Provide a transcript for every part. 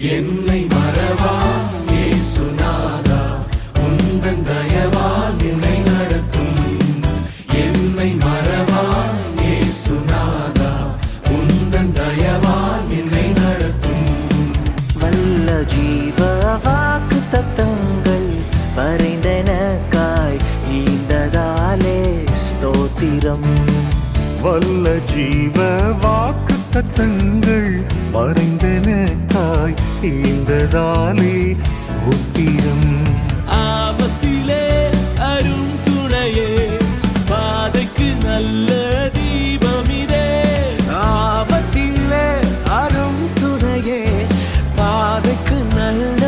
என்னை மறவா இயேசுநாதா, உந்தன் தயவால் என்னை நடத்தும். என்னை மறவா இயேசுநாதா, உந்தன் தயவால் என்னை நடத்தும். வல்ல ஜீவ வாக்கு தத்தங்கள் வரைந்தனக்காய் ஈந்ததாலே ஸ்தோத்திரம். வல்ல ஜீவ வாக்கு தத்தங்கள் மறைந்தனக்காய் ஈந்ததாலே ஸ்தோத்திரம். ஆபத்திலே அரும் துணையே, பாதைக்கு நல்ல தீபமிதே. ஆபத்திலே அரும் துணையே, பாதைக்கு நல்ல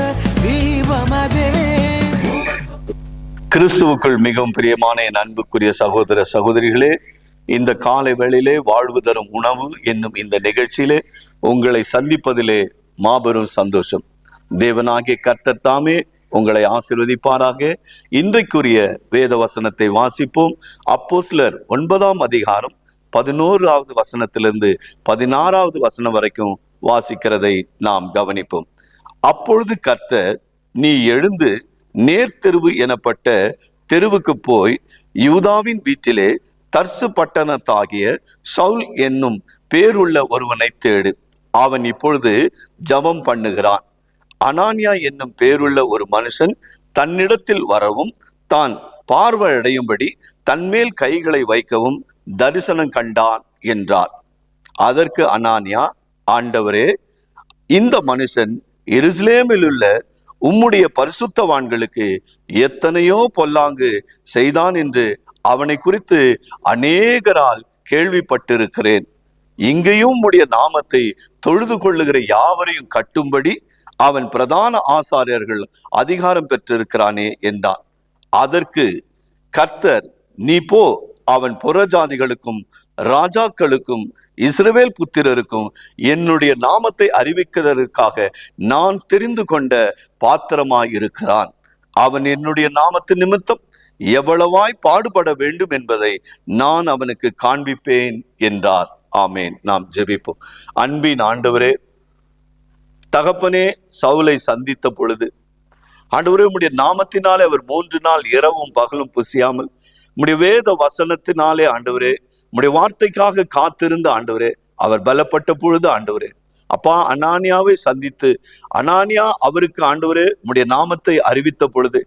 தீபமதே. கிறிஸ்துவுக்குள் மிகவும் பிரியமான என் அன்புக்குரிய சகோதர சகோதரிகளே, இந்த காலை வேளையிலே வாழ்வு தரும் உணவு என்னும் இந்த நிகழ்ச்சியிலே உங்களை சந்திப்பதிலே மாபெரும் சந்தோஷம். தேவனாகிய கர்த்தர் தாமே உங்களை ஆசீர்வதிப்பாராக. இன்றைக்குரிய வேத வசனத்தை வாசிப்போம். அப்போஸ்தலர் 9ஆம் அதிகாரம் 11வது வசனத்திலிருந்து 16வது வசனம் வரைக்கும் வாசிக்கிறதை நாம் கவனிப்போம். அப்பொழுது கர்த்தர், நீ எழுந்து நேர்த்தெருவு எனப்பட்ட தெருவுக்கு போய் யூதாவின் வீட்டிலே தர்சு பட்டணத்தாகிய சவுல் என்னும் பேருள்ள ஒருவனை தேடு. அவன் இப்பொழுது ஜெபம் பண்ணுகிறான். அனானியா என்னும் பேருள்ள ஒரு மனுஷன் தன்னிடத்தில் வரவும் தான் பார்வையடையும்படி தன்மேல் கைகளை வைக்கவும் தரிசனம் கண்டான் என்றார். அதற்கு அனானியா, ஆண்டவரே, இந்த மனுஷன் எருசலேமில் உள்ள உம்முடைய பரிசுத்தவான்களுக்கு எத்தனையோ பொல்லாங்கு செய்தான் என்று அவனை குறித்து அநேகரால் கேள்விப்பட்டிருக்கிறேன். இங்கேயும் உம்முடைய நாமத்தை தொழுது கொள்ளுகிற யாவரையும் கட்டும்படி அவன் பிரதான ஆசாரியர்கள் அதிகாரம் பெற்றிருக்கிறானே என்றான். அதற்கு கர்த்தர், நீ போ, அவன் புறஜாதிகளுக்கும் ராஜாக்களுக்கும் இஸ்ரவேல் புத்திரருக்கும் என்னுடைய நாமத்தை அறிவிக்கிறதற்காக நான் தெரிந்து கொண்ட பாத்திரமாய் இருக்கிறான். அவன் என்னுடைய நாமத்து நிமித்தம் எவ்வளவாய் பாடுபட வேண்டும் என்பதை நான் அவனுக்கு காண்பிப்பேன் என்றார். ஆமேன். நாம் ஜெபிப்போம். அன்பின் ஆண்டவரே, தகப்பனே, சவுலை சந்தித்த பொழுது ஆண்டவரே, உம்முடைய நாமத்தினாலே அவர் 3 நாள் இரவும் பகலும் புசியாமல் உம்முடைய வேத வசனத்தினாலே ஆண்டவரே, உம்முடைய வார்த்தைக்காக காத்திருந்த ஆண்டவரே, அவர் பலப்பட்ட பொழுது ஆண்டவரே, அப்பா, அனானியாவை சந்தித்து அனானியா அவருக்கு ஆண்டவரே உம்முடைய நாமத்தை அறிவித்த பொழுது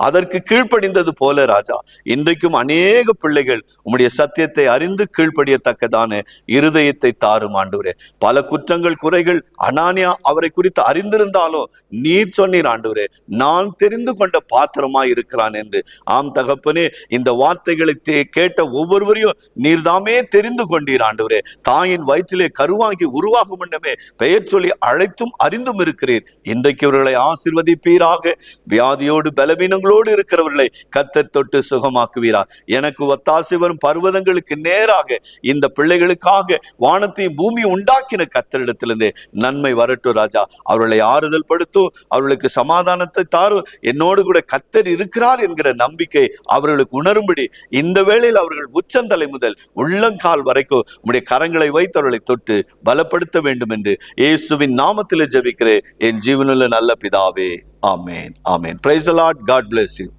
அதற்கு கீழ்ப்படிந்தது போல ராஜா, இன்றைக்கும் அநேக பிள்ளைகள் உம்முடைய சத்தியத்தை அறிந்து கீழ்ப்படியத்தக்கதான இருதயத்தை தாரும் ஆண்டவரே. பல குற்றங்கள் குறைகள் அனானியா அவரை குறித்து அறிந்திருந்தாலும் நீர் சொன்னீர் ஆண்டவரே, நான் தெரிந்து கொண்ட பாத்திரமாய் இருக்கிறான் என்று. ஆம் தகப்பனே, இந்த வார்த்தைகளை கேட்ட ஒவ்வொருவரையும் நீர்தாமே தெரிந்து கொண்டீர் ஆண்டவரே. தாயின் வயிற்றிலே கருவாகி உருவாகும் முன்னமே பெயர் சொல்லி அழைத்தும் அறிந்தும் இருக்கிறீர். இன்றைக்கு இவர்களை ஆசீர்வதிப்பீராக. வியாதியோடு பலவீனங்களோடு இருக்கிறவர்களை கர்த்தர் தொட்டு சுகமாக்குவீரா. எனக்கு ஒத்தாசை வரும் பர்வதங்களுக்கு நேராக இந்த பிள்ளைகளுக்காக வானத்தையும் பூமியும் உண்டாக்கின கர்த்தரிடத்திலிருந்தே நன்மை வரட்டும் ராஜா. அவர்களை ஆறுதல் படுத்தும், அவர்களுக்கு சமாதானத்தை தாரும். என்னோடு கூட கர்த்தர் இருக்கிறார் என்கிற நம்பிக்கை அவர்களுக்கு உணரும்படி இந்த வேளையில் அவர்கள் உச்சந்தலை முதல் உள்ளங்கால் வரைக்கும் உம்முடைய கரங்களை வைத்து அவர்களை தொட்டு பலப்படுத்த வேண்டும் என்று இயேசுவின் நாமத்தில் ஜெபிக்கிறேன் என் ஜீவனுள்ள நல்ல பிதாவே. ஆமென். ஆமென். Praise the Lord. God bless you.